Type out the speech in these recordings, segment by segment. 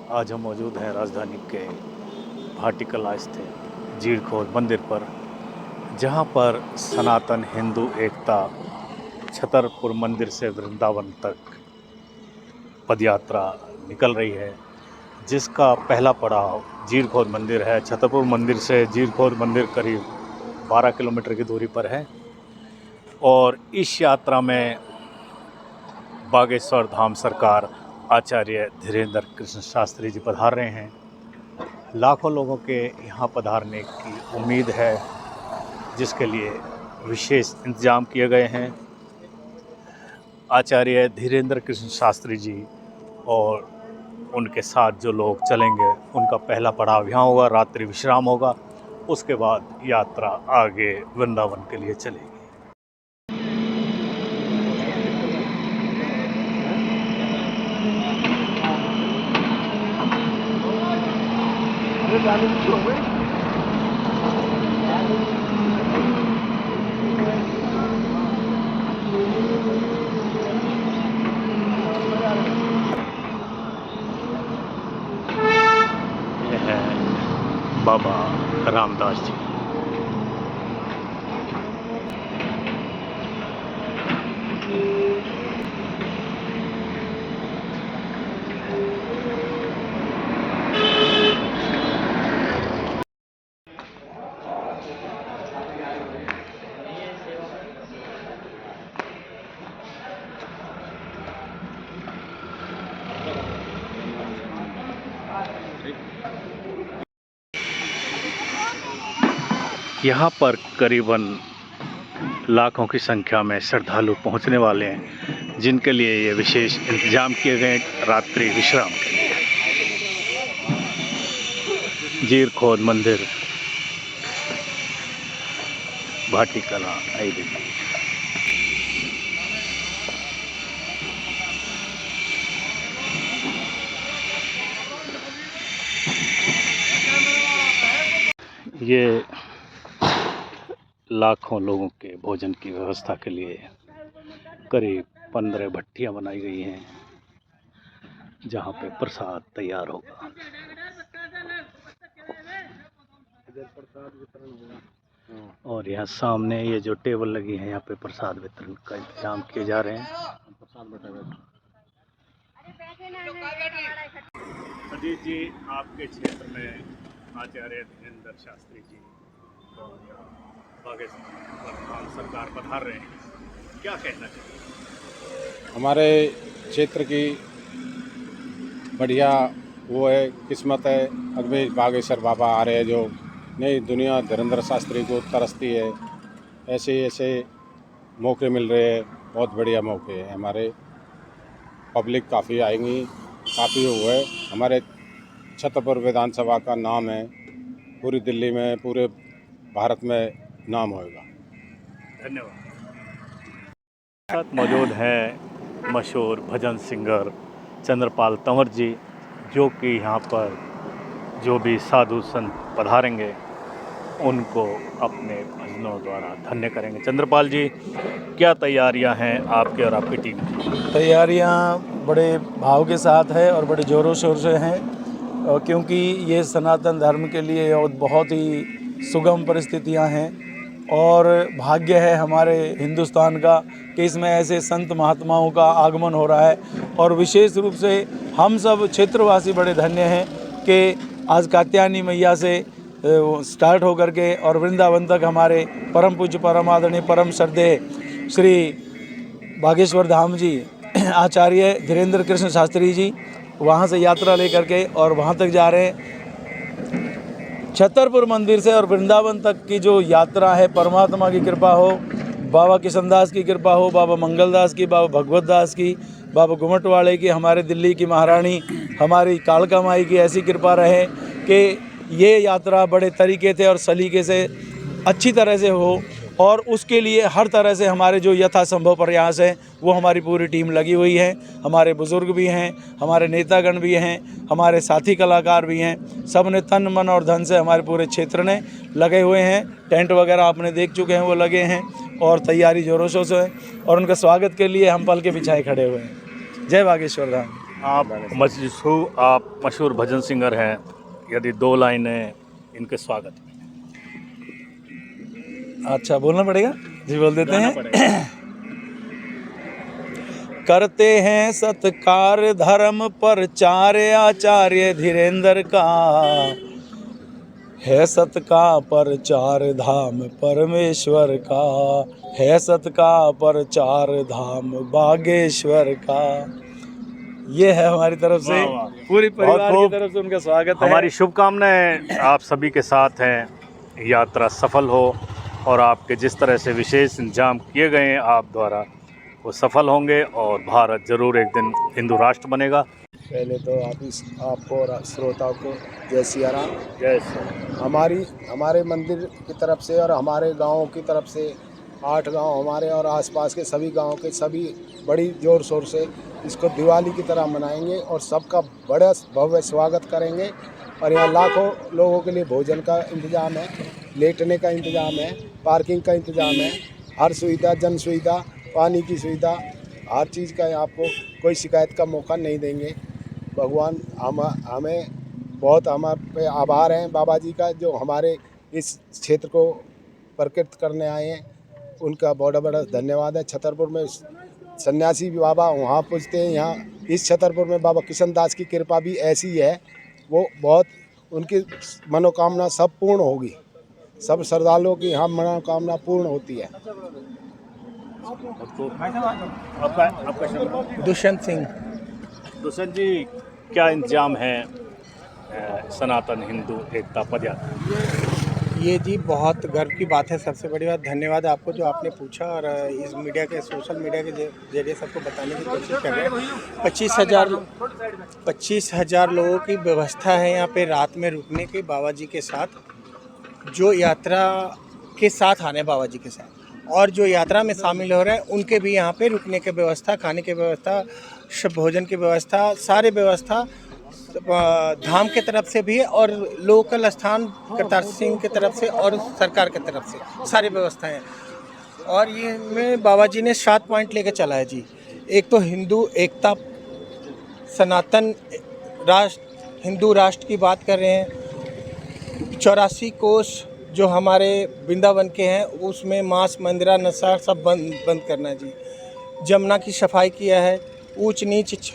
आज हम मौजूद हैं राजधानी के भाटी कला स्थित जीरखोद मंदिर पर, जहां पर सनातन हिंदू एकता छतरपुर मंदिर से वृंदावन तक पदयात्रा निकल रही है, जिसका पहला पड़ाव जीरखोद मंदिर है। छतरपुर मंदिर से जीरखोद मंदिर करीब 12 किलोमीटर की दूरी पर है और इस यात्रा में बागेश्वर धाम सरकार आचार्य धीरेन्द्र कृष्ण शास्त्री जी पधार रहे हैं। लाखों लोगों के यहाँ पधारने की उम्मीद है, जिसके लिए विशेष इंतजाम किए गए हैं। आचार्य धीरेन्द्र कृष्ण शास्त्री जी और उनके साथ जो लोग चलेंगे, उनका पहला पड़ाव यहाँ होगा, रात्रि विश्राम होगा। उसके बाद यात्रा आगे वृंदावन के लिए चलेगी। यह है बाबा रामदास जी। यहाँ पर करीबन लाखों की संख्या में श्रद्धालु पहुँचने वाले हैं, जिनके लिए ये विशेष इंतजाम किए गए रात्रि विश्राम के लिए। जीरखोद मंदिर, भाटी कला, आई देखिए। ये लाखों लोगों के भोजन की व्यवस्था के लिए करीब 15 भट्टियां बनाई गई हैं, जहां पे प्रसाद तैयार होगा। और यहाँ सामने ये जो टेबल लगी है, यहाँ पे प्रसाद वितरण का इंतजाम किए जा रहे हैं। अजीत जी, आपके क्षेत्र में आचार्य धीरेन्द्र शास्त्री जी बागेश्वर सरकार पधार रहे हैं, क्या कहना चाहिए? हमारे क्षेत्र की बढ़िया वो है, किस्मत है। अजमेर बागेश्वर बाबा आ रहे हैं, जो नई दुनिया धीरेन्द्र शास्त्री को तरसती है। ऐसे मौके मिल रहे हैं, बहुत बढ़िया मौके हैं। हमारे पब्लिक काफ़ी आएंगी, काफ़ी वो है। हमारे छतरपुर विधानसभा का नाम है, पूरी दिल्ली में, पूरे भारत में नाम होगा। धन्यवाद। साथ मौजूद हैं मशहूर भजन सिंगर चंद्रपाल तंवर जी, जो कि यहाँ पर जो भी साधु संत पधारेंगे, उनको अपने भजनों द्वारा धन्य करेंगे। चंद्रपाल जी, क्या तैयारियां हैं आपके और आपकी टीम की? तैयारियां बड़े भाव के साथ है और बड़े ज़ोरों शोर से हैं, क्योंकि ये सनातन धर्म के लिए बहुत ही सुगम परिस्थितियां हैं और भाग्य है हमारे हिंदुस्तान का कि इसमें ऐसे संत महात्माओं का आगमन हो रहा है। और विशेष रूप से हम सब क्षेत्रवासी बड़े धन्य हैं कि आज कात्यायनी मैया से स्टार्ट होकर के और वृंदावन तक हमारे परम पूज्य परम आदरणीय परम श्रद्धेय श्री बागेश्वर धाम जी आचार्य धीरेन्द्र कृष्ण शास्त्री जी वहाँ से यात्रा लेकर के और वहाँ तक जा रहे हैं। छतरपुर मंदिर से और वृंदावन तक की जो यात्रा है, परमात्मा की कृपा हो, बाबा किशनदास की कृपा हो, बाबा मंगलदास की, बाबा भगवत दास की, बाबा घुमटवाले की, हमारे दिल्ली की महारानी हमारी कालका माई की ऐसी कृपा रहे कि ये यात्रा बड़े तरीके से और सलीके से अच्छी तरह से हो। और उसके लिए हर तरह से हमारे जो यथासंभव प्रयास है, वो हमारी पूरी टीम लगी हुई है। हमारे बुज़ुर्ग भी हैं, हमारे नेतागण भी हैं, हमारे साथी कलाकार भी हैं। सब ने तन मन और धन से हमारे पूरे क्षेत्र ने लगे हुए हैं। टेंट वगैरह आपने देख चुके हैं, वो लगे हैं और तैयारी जोरों शोरों से है और उनका स्वागत के लिए हम पल के बिछाए खड़े हुए हैं। जय बागेश्वर धाम। आप मजलिसू, आप मशहूर भजन सिंगर हैं, यदि 2 लाइनें इनके स्वागत में। अच्छा, बोलना पड़ेगा जी, बोल देते गाना हैं। पड़ेगा। करते हैं सत्कार धर्म प्रचार आचार्य धीरेन्द्र का, है सत का प्रचार धाम परमेश्वर का, है सत का प्रचार धाम बागेश्वर का। ये है हमारी तरफ से, वाह, वाह। पूरी परिवार की खूब। तरफ से उनका स्वागत है। हमारी शुभकामनाएं आप सभी के साथ हैं, यात्रा सफल हो और आपके जिस तरह से विशेष इंतजाम किए गए हैं आप द्वारा वो सफल होंगे और भारत ज़रूर एक दिन हिंदू राष्ट्र बनेगा। पहले तो आपको और श्रोताओं को जय सिया राम। जय श्री हमारे मंदिर की तरफ से और हमारे गाँव की तरफ से 8 गांव हमारे और आसपास के सभी गांव के सभी बड़ी ज़ोर शोर से इसको दिवाली की तरह मनाएंगे और सबका बड़ा भव्य स्वागत करेंगे। और यहाँ लाखों लोगों के लिए भोजन का इंतज़ाम है, लेटने का इंतज़ाम है, पार्किंग का इंतज़ाम है, हर सुविधा, जन सुविधा, पानी की सुविधा, हर चीज़ का आपको कोई शिकायत का मौका नहीं देंगे। भगवान हमें बहुत हम पे आभार हैं बाबा जी का, जो हमारे इस क्षेत्र को प्रकृत करने आए हैं, उनका बड़ा बड़ा धन्यवाद है। छतरपुर में सन्यासी बाबा वहाँ पूजते हैं, यहाँ इस छतरपुर में बाबा किशन दास की कृपा भी ऐसी है, वो बहुत उनकी मनोकामना सब पूर्ण होगी, सब श्रद्धालुओं की यहाँ मनोकामना पूर्ण होती है। आपका शुभ। दुष्यंत सिंह। दुष्यंत जी, क्या इंतजाम है सनातन हिंदू एकता पदयात्रा? ये जी बहुत गर्व की बात है। सबसे बड़ी बात, धन्यवाद आपको जो आपने पूछा और इस मीडिया के, सोशल मीडिया के जरिए सबको बताने की कोशिश कर रहे हैं। 25,000 लोगों की व्यवस्था है यहाँ पे रात में रुकने की, बाबा जी के साथ, जो यात्रा के साथ आने बाबा जी के साथ, और जो यात्रा में शामिल हो रहे हैं उनके भी यहाँ पे रुकने की व्यवस्था, खाने की व्यवस्था, भोजन की व्यवस्था, सारी व्यवस्था धाम के तरफ से भी है और लोकल स्थान करतार सिंह की तरफ से और सरकार की तरफ से सारी व्यवस्थाएं हैं। और ये में बाबा जी ने 7 पॉइंट लेके चला है जी। एक तो हिंदू एकता, सनातन राष्ट्र, हिंदू राष्ट्र की बात कर रहे हैं। 84 कोस जो हमारे वृंदावन के हैं उसमें मांस, मंदिरा, नशा सब बंद करना है जी। जमुना की सफाई किया है, ऊंच नीच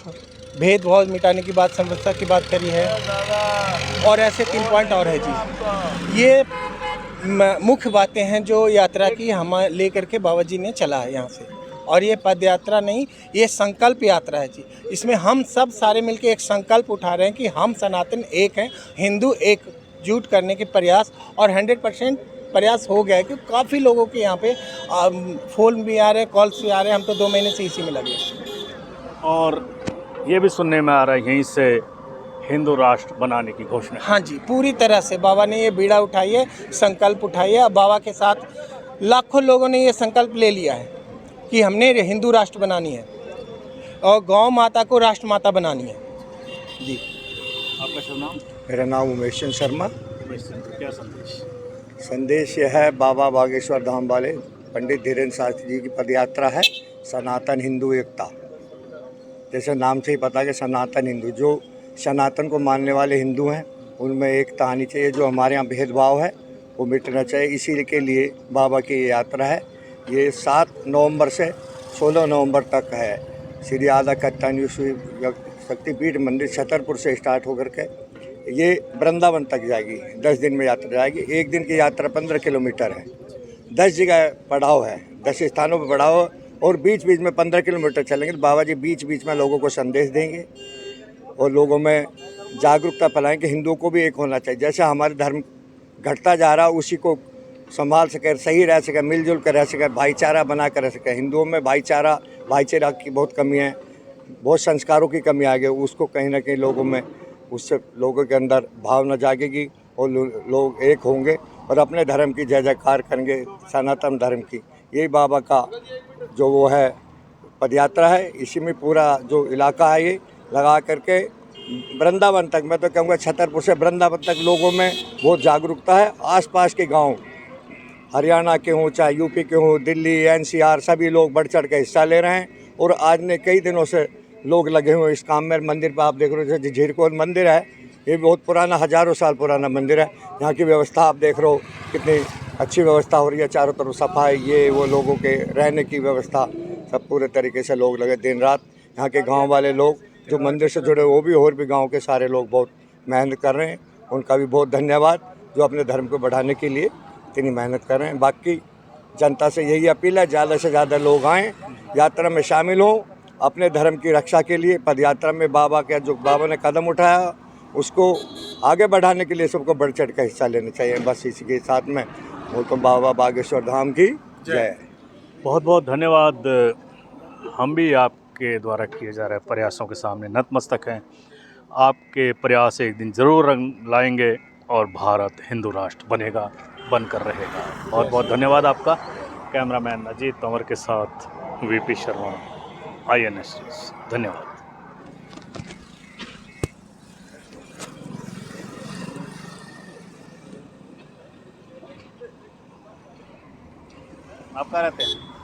भेदभाव मिटाने की बात, समरसता की बात करी है, और ऐसे 3 पॉइंट और है जी। ये मुख्य बातें हैं जो यात्रा की हम लेकर के बाबा जी ने चला है यहाँ से। और ये पद यात्रा नहीं, ये संकल्प यात्रा है जी। इसमें हम सब सारे मिलके एक संकल्प उठा रहे हैं कि हम सनातन एक हैं, हिंदू एकजुट करने के प्रयास, और 100% प्रयास हो गया है कि काफ़ी लोगों के यहाँ पे फ़ोन भी आ रहे हैं, कॉल्स भी आ रहे हैं। हम तो 2 महीने से इसी में लगे। और ये भी सुनने में आ रहा है यहीं से हिंदू राष्ट्र बनाने की घोषणा। हाँ जी, पूरी तरह से बाबा ने ये बीड़ा उठाई है, संकल्प उठाई है। बाबा के साथ लाखों लोगों ने ये संकल्प ले लिया है कि हमने हिंदू राष्ट्र बनानी है और गौ माता को राष्ट्र माता बनानी है जी। आपका शुभ नाम? मेरा नाम उमेश चंद्र शर्मा। क्या संदेश? संदेश यह है, बाबा बागेश्वर धाम वाले पंडित धीरेन्द्र शास्त्री जी की पदयात्रा है, सनातन हिंदू एकता। जैसे नाम से ही पता है कि सनातन हिंदू, जो सनातन को मानने वाले हिंदू हैं उनमें एकता आनी चाहिए। जो हमारे यहाँ भेदभाव है वो मिटना चाहिए। इसी के लिए बाबा की ये यात्रा है। ये 7 नवंबर से 16 नवंबर तक है। श्री आदा कत्तानी शक्तिपीठ मंदिर छतरपुर से स्टार्ट होकर के ये वृंदावन तक जाएगी। 10 दिन में यात्रा जाएगी। एक दिन की यात्रा 15 किलोमीटर है। 10 जगह पड़ाव है, 10 स्थानों पर पड़ाव, और बीच बीच में 15 किलोमीटर चलेंगे। तो बाबा जी बीच बीच में लोगों को संदेश देंगे और लोगों में जागरूकता फैलाएंगे कि हिंदुओं को भी एक होना चाहिए। जैसे हमारे धर्म घटता जा रहा है उसी को संभाल सके, सही रह सके, मिलजुल कर रह सके, भाईचारा बना कर रह सके। हिंदुओं में भाईचारा की बहुत कमी है, बहुत संस्कारों की कमी आ गई। उसको कहीं ना कहीं लोगों में, उससे लोगों के अंदर भावना जागेगी और लोग एक होंगे और अपने धर्म की जय जयकार करेंगे, सनातन धर्म की। यही बाबा का जो वो है पदयात्रा है। इसी में पूरा जो इलाका है ये लगा करके वृंदावन तक, मैं तो कहूँगा छतरपुर से वृंदावन तक लोगों में बहुत जागरूकता है। आसपास के गांव, हरियाणा के हों चाहे यूपी के हों, दिल्ली, NCR, सभी लोग बढ़ चढ़ के हिस्सा ले रहे हैं। और आज ने कई दिनों से लोग लगे हुए हैं इस काम में। मंदिर पर आप देख रहे हो जैसे झीरकोट मंदिर है, ये बहुत पुराना, हज़ारों साल पुराना मंदिर है। यहाँ की व्यवस्था आप देख रहे हो कितनी अच्छी व्यवस्था हो रही है, चारों तरफ सफाई, ये वो, लोगों के रहने की व्यवस्था, सब पूरे तरीके से लोग लगे दिन रात। यहाँ के गांव वाले लोग जो मंदिर से जुड़े वो भी, और भी गांव के सारे लोग बहुत मेहनत कर रहे हैं, उनका भी बहुत धन्यवाद जो अपने धर्म को बढ़ाने के लिए इतनी मेहनत कर रहे हैं। बाकी जनता से यही अपील है, ज़्यादा से ज़्यादा लोग आएँ, यात्रा में शामिल हों, अपने धर्म की रक्षा के लिए। पद यात्रा में बाबा ने कदम उठाया उसको आगे बढ़ाने के लिए सबको बढ़ चढ़ कर हिस्सा लेना चाहिए। बस इसी के साथ में बोलता हूँ बाबा बागेश्वर धाम की जय। बहुत बहुत धन्यवाद। हम भी आपके द्वारा किए जा रहे प्रयासों के सामने नतमस्तक हैं। आपके प्रयास एक दिन ज़रूर रंग लाएंगे और भारत हिंदू राष्ट्र बनेगा, बनकर रहेगा। बहुत बहुत धन्यवाद आपका। कैमरामैन अजीत तंवर के साथ वीपी शर्मा, INS न्यूज़। धन्यवाद। आप कहाँ रहते हैं?